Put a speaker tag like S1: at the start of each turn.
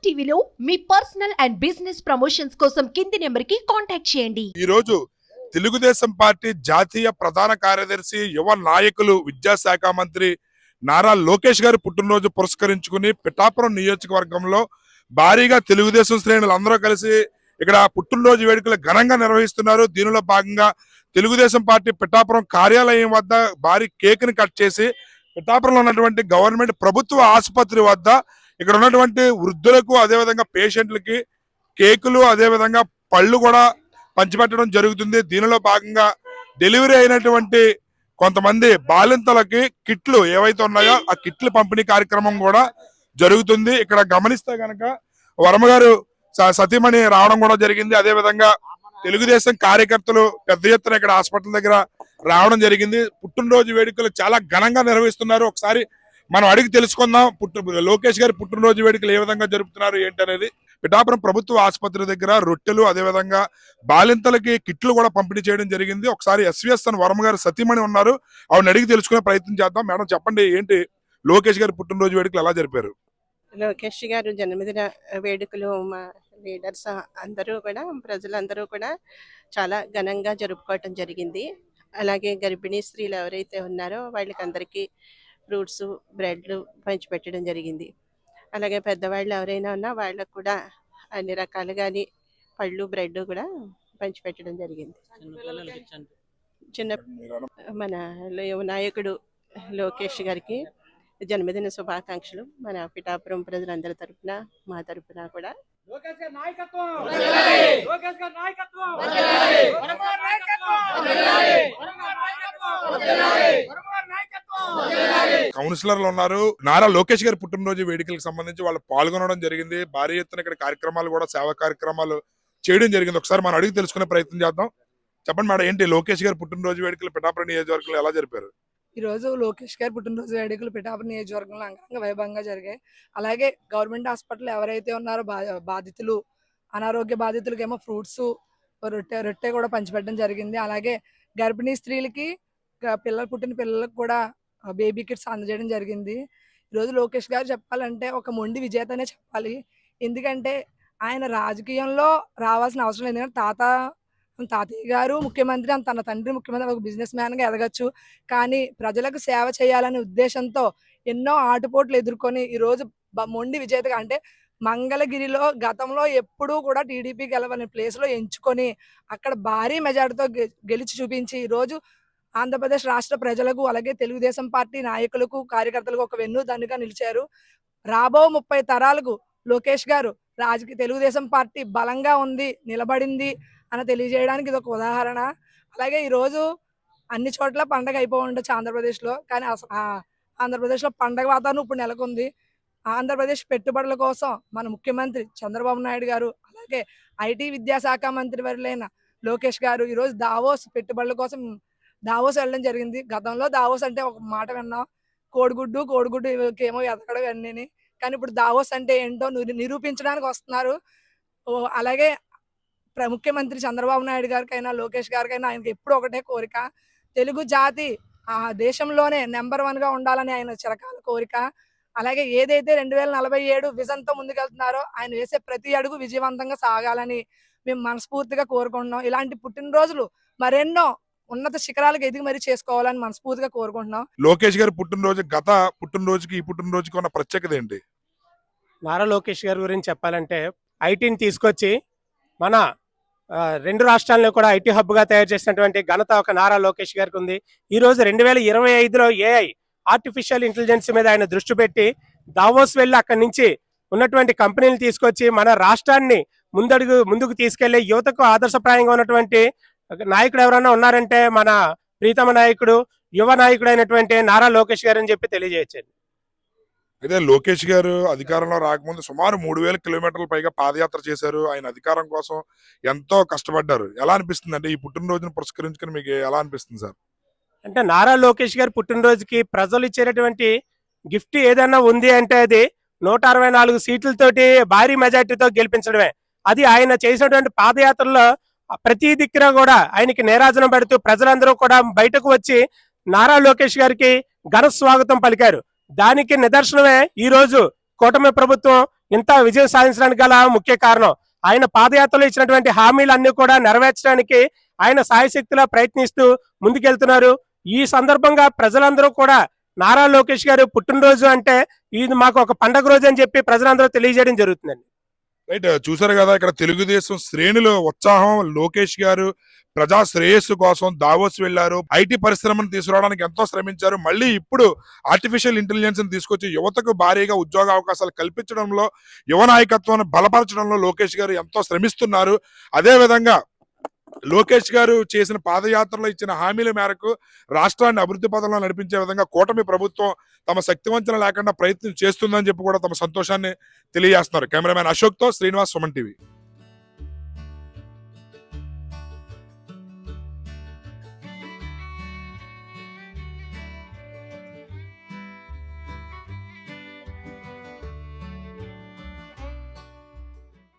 S1: టీవీలో మీ personal and business promotions కోసం కింది నెంబర్కి కాంటాక్ట్ చేయండి.
S2: ఈ రోజు తెలుగుదేశం పార్టీ జాతీయ ప్రధాన కార్యదర్శి యువ నాయకులు విద్యాశాఖ మంత్రి నారా లోకేష్ గారి పుట్టినరోజు పురస్కరించుకుని పిఠాపురం నియోజకవర్గంలో భారీగా తెలుగుదేశం శ్రేణులు అందరూ కలిసి ఇక్కడ పుట్టినరోజు వేడుకలు ఘనంగా నిర్వహిస్తున్నారు. దీనిలో భాగంగా తెలుగుదేశం పార్టీ పిఠాపురం కార్యాలయం వద్ద భారీ కేక్ ని కట్ చేసి పిఠాపురంలో ఉన్నటువంటి గవర్నమెంట్ ప్రభుత్వ ఆసుపత్రి వద్ద ఇక్కడ ఉన్నటువంటి వృద్ధులకు అదేవిధంగా పేషెంట్లకి కేకులు అదేవిధంగా పళ్ళు కూడా పంచిపెట్టడం జరుగుతుంది. దీనిలో భాగంగా డెలివరీ అయినటువంటి కొంతమంది బాలింతలకి కిట్లు ఏవైతే ఉన్నాయో ఆ కిట్లు పంపిణీ కార్యక్రమం కూడా జరుగుతుంది. ఇక్కడ గమనిస్తే గనక వర్మ గారు సతీమణి రావడం కూడా జరిగింది. అదే విధంగా తెలుగుదేశం కార్యకర్తలు పెద్ద ఎత్తున ఇక్కడ హాస్పిటల్ దగ్గర రావడం జరిగింది. పుట్టినరోజు వేడుకలు చాలా ఘనంగా నిర్వహిస్తున్నారు. ఒకసారి మనం అడిగి తెలుసుకుందాం లోకేష్ గారి పుట్టినరోజు వేడుకలు ఏ విధంగా జరుపుతున్నారు ఏంటనేది. పిఠాపురం ప్రభుత్వ ఆసుపత్రి దగ్గర రొట్టెలు అదేవిధంగా బాలింతలకి కిట్లు కూడా పంపిణీ చేయడం జరిగింది. ఒకసారి ఎస్విఎస్ఎన్ వర్మ గారు సతీమణి ఉన్నారు, ఆవిడని అడిగి తెలుసుకునే ప్రయత్నం చేద్దాం. మేడం చెప్పండి, ఏంటి లోకేష్ గారి పుట్టినరోజు వేడుకలు ఎలా జరిపారు?
S3: లోకేష్ గారు జన్మదిన వేడుకలు మా లీడర్స్ అందరూ కూడా ప్రజలందరూ కూడా చాలా ఘనంగా జరుపుకోవటం జరిగింది. అలాగే గర్భిణీ స్త్రీలు ఎవరైతే ఉన్నారో వాళ్ళకందరికీ ఫ్రూట్స్ బ్రెడ్లు పంచిపెట్టడం జరిగింది. అలాగే పెద్దవాళ్ళు ఎవరైనా ఉన్నా వాళ్ళకు కూడా అన్ని రకాలుగాని పళ్ళు బ్రెడ్ కూడా పంచిపెట్టడం జరిగింది. చిన్న మన నాయకుడు లోకేష్ గారికి జన్మదిన శుభాకాంక్షలు మన పిఠాపురం ప్రజలందరి తరఫున మా తరఫున కూడా.
S2: కౌన్సిలర్లు ఉన్నారు. నారా లోకేష్ గారి పుట్టినరోజు వేడుకలకు సంబంధించి వాళ్ళు పాల్గొనడం జరిగింది. భారీ ఎత్తున ఇక్కడ కార్యక్రమాలు కూడా సేవా కార్యక్రమాలు చేయడం జరిగింది. ఒకసారి మనం అడిగి తెలుసుకునే ప్రయత్నం చేద్దాం. చెప్పండి మేడం, ఏంటి లోకేష్ గారి పుట్టినరోజు వేడుకలు పిఠాపురం నియోజకవర్గంలో ఎలా జరిపారు?
S4: ఈ రోజు లోకేష్ గారి పుట్టినరోజు వేడుకలు పిఠాపురం నియోజకవర్గంలో అంగరంగ వైభవంగా జరిగాయి. అలాగే గవర్నమెంట్ హాస్పిటల్ ఎవరైతే ఉన్నారో బాధితులు అనారోగ్య బాధితులకేమో ఫ్రూట్స్ రొట్టె కూడా పంచిపెట్టడం జరిగింది. అలాగే గర్భిణీ స్త్రీలకి పుట్టిన పిల్లలకు కూడా బేబీ కిట్స్ అందజేయడం జరిగింది. ఈరోజు లోకేష్ గారు చెప్పాలంటే ఒక మొండి విజేతనే చెప్పాలి. ఎందుకంటే ఆయన రాజకీయంలో రావాల్సిన అవసరం లేదు. ఎందుకంటే తాతయ్య గారు ముఖ్యమంత్రి, తన తండ్రి ముఖ్యమంత్రి, ఒక బిజినెస్ మ్యాన్గా ఎదగచ్చు. కానీ ప్రజలకు సేవ చేయాలనే ఉద్దేశంతో ఎన్నో ఆటుపోట్లు ఎదుర్కొని ఈరోజు మొండి విజేతగా, అంటే మంగళగిరిలో గతంలో ఎప్పుడూ కూడా టీడీపీ గెలవని ప్లేస్లో ఎంచుకొని అక్కడ భారీ మెజార్టీతో గెలిచి చూపించి ఈరోజు ఆంధ్రప్రదేశ్ రాష్ట్ర ప్రజలకు అలాగే తెలుగుదేశం పార్టీ నాయకులకు కార్యకర్తలకు ఒక వెన్నుదన్నుగా నిలిచారు. రాబో 30 తరాలకు లోకేష్ గారు తెలుగుదేశం పార్టీ బలంగా ఉంది, నిలబడింది అని తెలియజేయడానికి ఇది ఒక ఉదాహరణ. అలాగే ఈరోజు అన్ని చోట్ల పండగ అయిపోయి ఉండొచ్చు ఆంధ్రప్రదేశ్లో, కానీ ఆంధ్రప్రదేశ్లో పండగ వాతావరణం ఇప్పుడు నెలకొంది. ఆంధ్రప్రదేశ్ పెట్టుబడుల కోసం మన ముఖ్యమంత్రి చంద్రబాబు నాయుడు గారు అలాగే ఐటీ విద్యాశాఖ మంత్రి వర్యులైన లోకేష్ గారు ఈరోజు దావోస్ పెట్టుబడుల కోసం దావోస్ వెళ్ళడం జరిగింది. గతంలో దావోస్ అంటే ఒక మాట విన్నాం, కోడిగుడ్డు ఏమో ఎదగడం అన్నీ, కానీ ఇప్పుడు దావోస్ అంటే ఏంటో నిరూపించడానికి వస్తున్నారు. అలాగే ముఖ్యమంత్రి చంద్రబాబు నాయుడు గారికైనా లోకేష్ గారికైనా ఆయనకి ఎప్పుడు ఒకటే కోరిక, తెలుగు జాతి ఆ దేశంలోనే నెంబర్ 1గా ఉండాలని ఆయన చిరకాల కోరిక. అలాగే ఏదైతే 2047 విజన్తో ముందుకెళ్తున్నారో ఆయన వేసే ప్రతి అడుగు విజయవంతంగా సాగాలని మేము మనస్ఫూర్తిగా కోరుకుంటున్నాం. ఇలాంటి పుట్టినరోజులు మరెన్నో ఉన్నత శిఖరాలకు ఎదిగి మరీ చేసుకోవాలని మనస్ఫూర్తిగా కోరుకుంటున్నాం.
S2: లోకేష్ గారి పుట్టినరోజు గత పుట్టినరోజుకి ఈ పుట్టినరోజుకి ఉన్న ప్రత్యేకత ఏంటి?
S5: నారా లోకేష్ గారి గురించి చెప్పాలంటే ఐటీని తీసుకొచ్చి మన 2 రాష్ట్రాలను కూడా ఐటీ హబ్గా తయారు చేసినటువంటి ఘనత ఒక నారా లోకేష్ గారికి ఉంది. ఈ రోజు 2025లో ఏఐ ఆర్టిఫిషియల్ ఇంటెలిజెన్స్ మీద ఆయన దృష్టి పెట్టి దావోస్ వెళ్ళి అక్కడి నుంచి ఉన్నటువంటి కంపెనీలు తీసుకొచ్చి మన రాష్ట్రాన్ని ముందుకు తీసుకెళ్లే యువతకు ఆదర్శప్రాయంగా ఉన్నటువంటి నాయకుడు ఎవరైనా ఉన్నారంటే మన ప్రీతమ నాయకుడు యువ నాయకుడు అయినటువంటి నారా లోకేష్ గారు అని చెప్పి తెలియజేయచ్చండి.
S2: అయితే లోకేష్ గారు అధికారంలో రాకముందు సుమారు 3000 కిలోమీటర్ల పైగా పాదయాత్ర చేశారు. ఆయన అధికారం కోసం ఎంతో కష్టపడ్డారు. ఎలా అనిపిస్తుంది అంటే ఈ పుట్టినరోజును పురస్కరించుకుని మీకు ఎలా అనిపిస్తుంది సార్?
S5: అంటే నారా లోకేష్ గారి పుట్టినరోజుకి ప్రజలు ఇచ్చేటటువంటి గిఫ్ట్ ఏదైనా ఉంది అంటే అది 164 సీట్లతోటి భారీ మెజార్టీతో గెలిపించడమే. అది ఆయన చేసినటువంటి పాదయాత్రలో ప్రతి దిక్కున కూడా ఆయనకి నీరాజనం పెడుతూ ప్రజలందరూ కూడా బయటకు వచ్చి నారా లోకేష్ గారికి ఘన స్వాగతం పలికారు. దానికి నిదర్శనమే ఈ రోజు కూటమి ప్రభుత్వం ఇంత విజయం సాధించడానికి గల ముఖ్య కారణం. ఆయన పాదయాత్రలో ఇచ్చినటువంటి హామీలన్నీ కూడా నెరవేర్చడానికి ఆయన సాయశక్తిలా ప్రయత్నిస్తూ ముందుకెళ్తున్నారు. ఈ సందర్భంగా ప్రజలందరూ కూడా నారా లోకేష్ గారు పుట్టినరోజు అంటే ఇది మాకు ఒక పండగ రోజు అని చెప్పి ప్రజలందరూ తెలియజేయడం జరుగుతుందండి.
S2: రైట్, చూసారు కదా ఇక్కడ తెలుగుదేశం శ్రేణులు ఉత్సాహం. లోకేష్ గారు ప్రజా శ్రేయస్సు కోసం దావోస్ వెళ్లారు, ఐటీ పరిశ్రమను తీసుకురావడానికి ఎంతో శ్రమించారు. మళ్ళీ ఇప్పుడు ఆర్టిఫిషియల్ ఇంటెలిజెన్స్ తీసుకొచ్చి యువతకు భారీగా ఉద్యోగ అవకాశాలు కల్పించడంలో, యువ నాయకత్వాన్ని బలపరచడంలో లోకేష్ గారు ఎంతో శ్రమిస్తున్నారు. అదే విధంగా లోకేష్ గారు చేసిన పాదయాత్రలో ఇచ్చిన హామీల మేరకు రాష్ట్రాన్ని అభివృద్ధి పథంలో నడిపించే విధంగా కూటమి ప్రభుత్వం తమ శక్తివంచన లేకుండా ప్రయత్నం చేస్తుందని చెప్పి కూడా తమ సంతోషాన్ని తెలియజేస్తున్నారు. కెమెరామ్యాన్ అశోక్ తో శ్రీనివాస్, సుమన్ టీవీ.